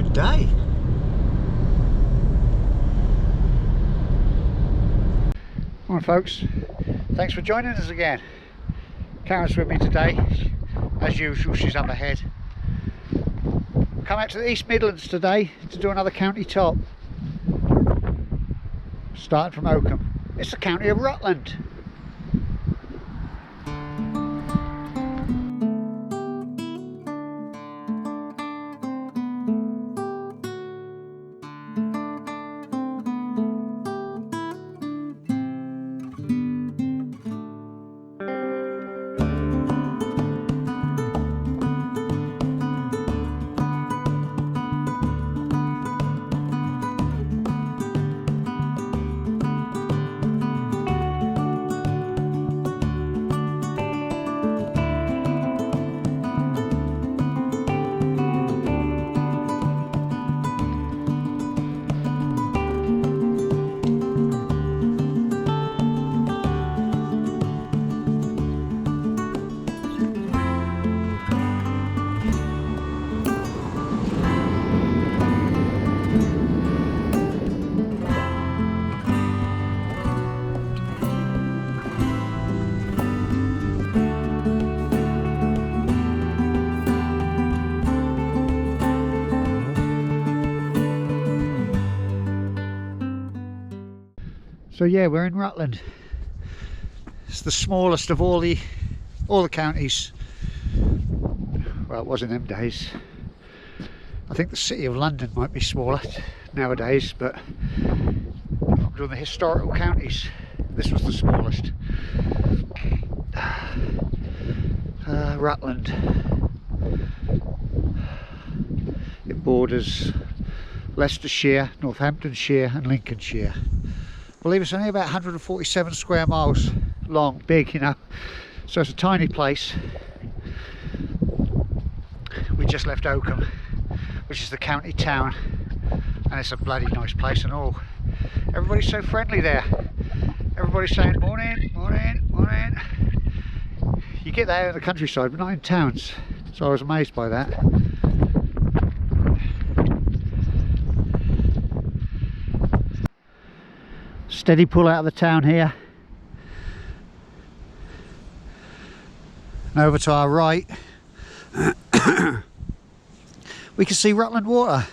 good day. Morning folks, thanks for joining us again. Karen's with me today, as usual. She's up ahead. Come out to the East Midlands today to do another county top, starting from Oakham. It's the county of Rutland. So yeah, we're in Rutland. It's the smallest of all the counties. Well, it was in them days. I think the city of London might be smaller nowadays, but I'm doing the historical counties. This was the smallest. Rutland. It borders Leicestershire, Northamptonshire and Lincolnshire. I believe it's only about 147 square miles long, big, you know, so it's a tiny place. We just left Oakham, which is the county town, and it's a bloody nice place and all. Everybody's so friendly there. Everybody's saying morning, morning, morning. You get that out in the countryside, but not in towns, so I was amazed by that. Steady pull out of the town here, and over to our right we can see Rutland Water.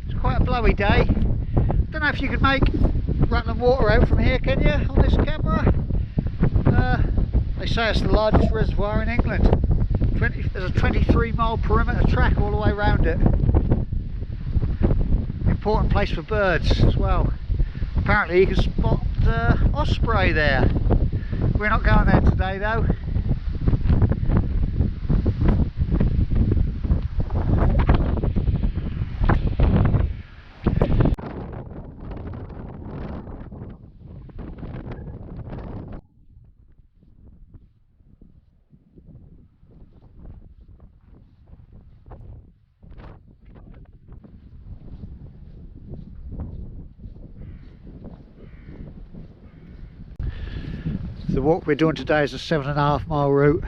It's quite a blowy day. Don't know if you can make Rutland Water out from here, can you, on this camera? They say it's the largest reservoir in England. There's a 23-mile perimeter track all the way around it. Important place for birds as well. Apparently you can spot osprey there. We're not going there today though. The walk we're doing today is a 7.5 mile route.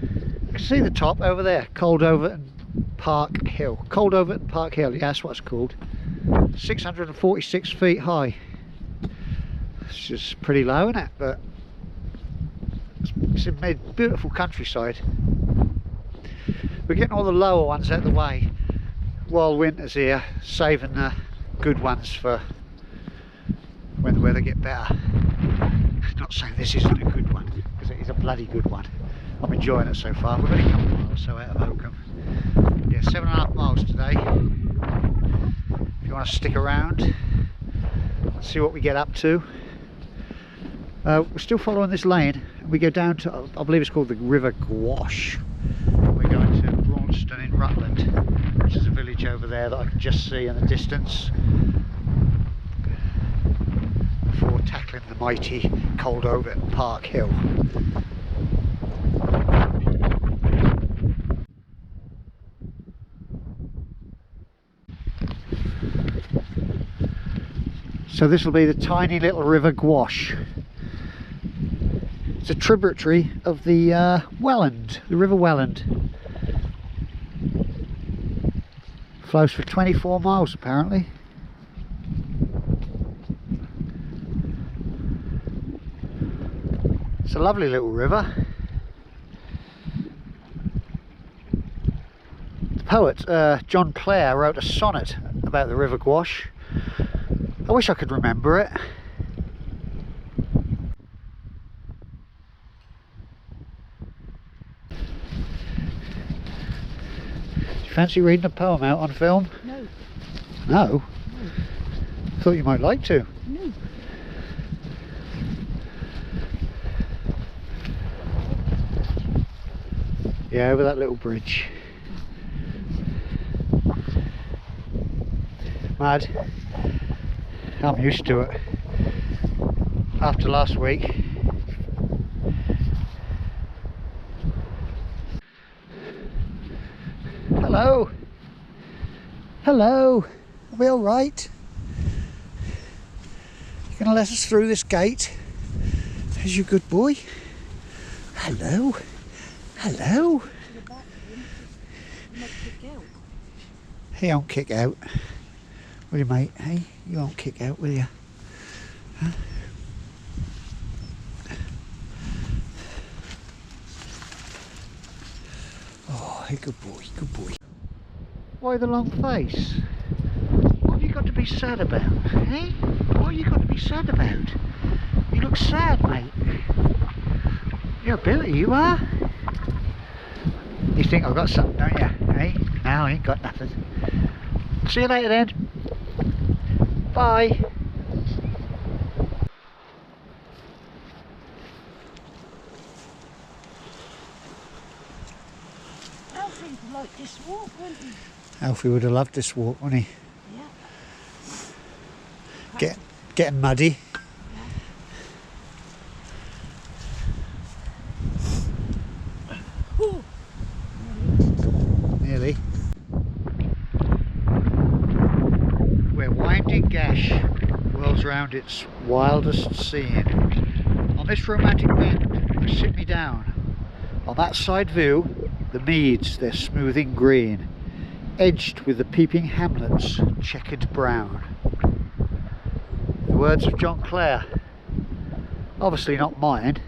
You can see the top over there, Cold Overton Park Hill. Cold Overton Park Hill, yeah, that's what it's called. 646 feet high. It's just pretty low, isn't it? But it's in beautiful countryside. We're getting all the lower ones out of the way while winter's here, saving the good ones for when the weather gets better. Not saying this isn't a good one, because it is a bloody good one. I'm enjoying it so far. We've only come a mile or so out of Oakham. Yeah, 7.5 miles today. If you want to stick around, let's see what we get up to. We're still following this lane, and we go down to, I believe it's called the River Gwash. We're going to Rutlandshire in Rutland, which is a village over there that I can just see in the distance, before tackling the mighty Cold Overton Park Hill. So this will be the tiny little river Gwash. It's a tributary of the Welland, the River Welland. Flows for 24 miles apparently. It's a lovely little river. The poet John Clare wrote a sonnet about the River Gwash. I wish I could remember it. Do you fancy reading a poem out on film? No. No? No. Thought you might like to. No. Yeah, over that little bridge. Mad. I'm used to it. After last week. Hello. Hello. Are we all right? You gonna let us through this gate? There's your good boy. Hello. Hello. He won't kick out. Will you, mate? Hey, you won't kick out, will you? Huh? Oh, hey, good boy, good boy. Why the long face? What have you got to be sad about, eh? What have you got to be sad about? You look sad, mate. You're a beauty, you are. You think I've got something, don't you? Eh? No, I ain't got nothing. See you later then. Bye. Alfie would like this walk, wouldn't he? Alfie would have loved this walk, wouldn't he? Yeah. Getting muddy. Ooh. Nearly. Where winding gash whirls round its wildest scene. On this romantic bend, I sit me down. On that side view, the meads, their smoothing green, edged with the peeping hamlets, checkered brown. The words of John Clare, obviously not mine.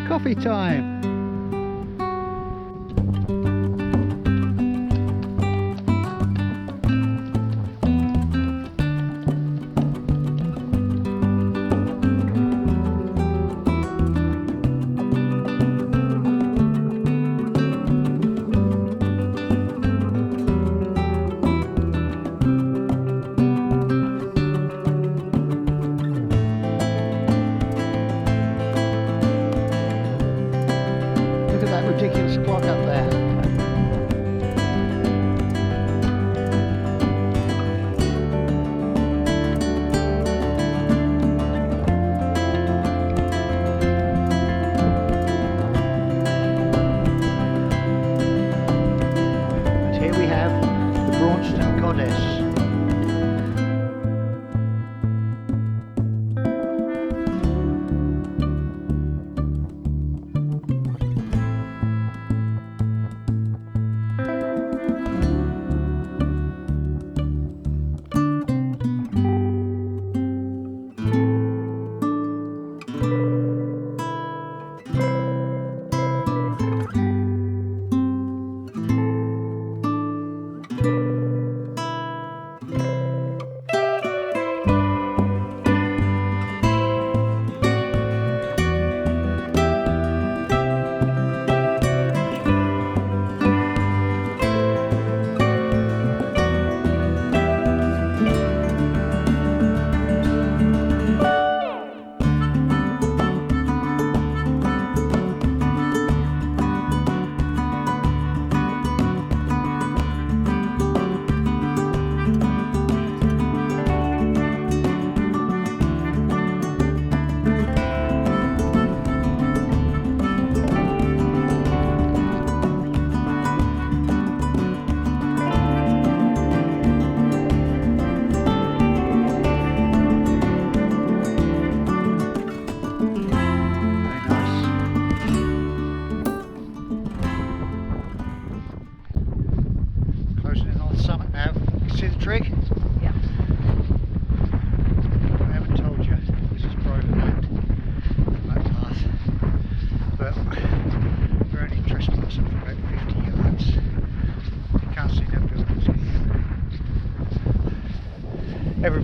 Coffee time!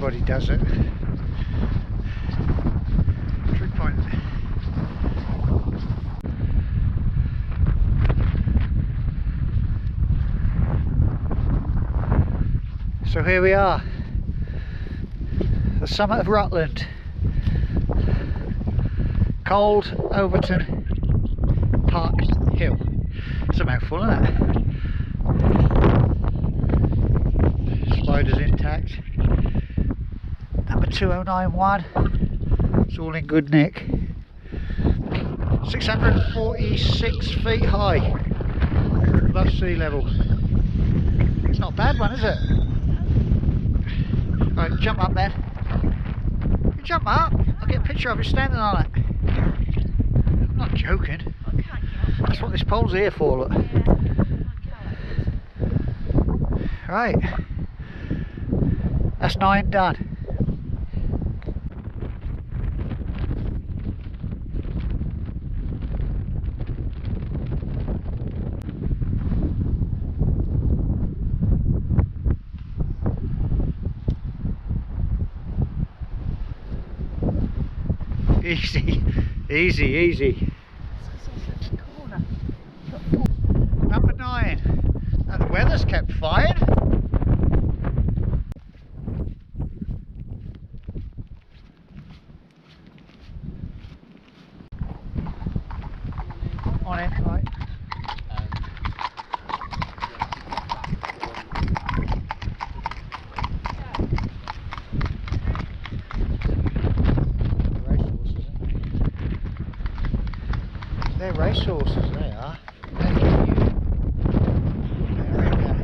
Everybody does it. Trig point. So here we are, the summit of Rutland, Cold Overton Park Hill. It's a mouthful, isn't it? Spider's intact. Number 2091. It's all in good nick. 646 feet high above sea level. It's not a bad one, is it? Right, jump up then. You jump up, I'll get a picture of you standing on it. I'm not joking. That's what this pole's here for, look. Right. That's 9 done. Easy, easy, easy. Number 9. Now the weather's kept fine. On it, right. They're racehorses, they are. They're cute. There we go.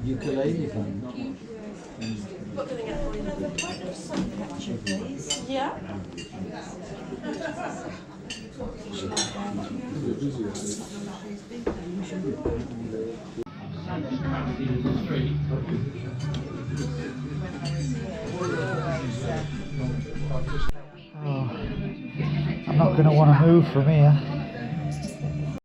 Ukulele fan. Yeah. Oh, I'm not going to want to move from here.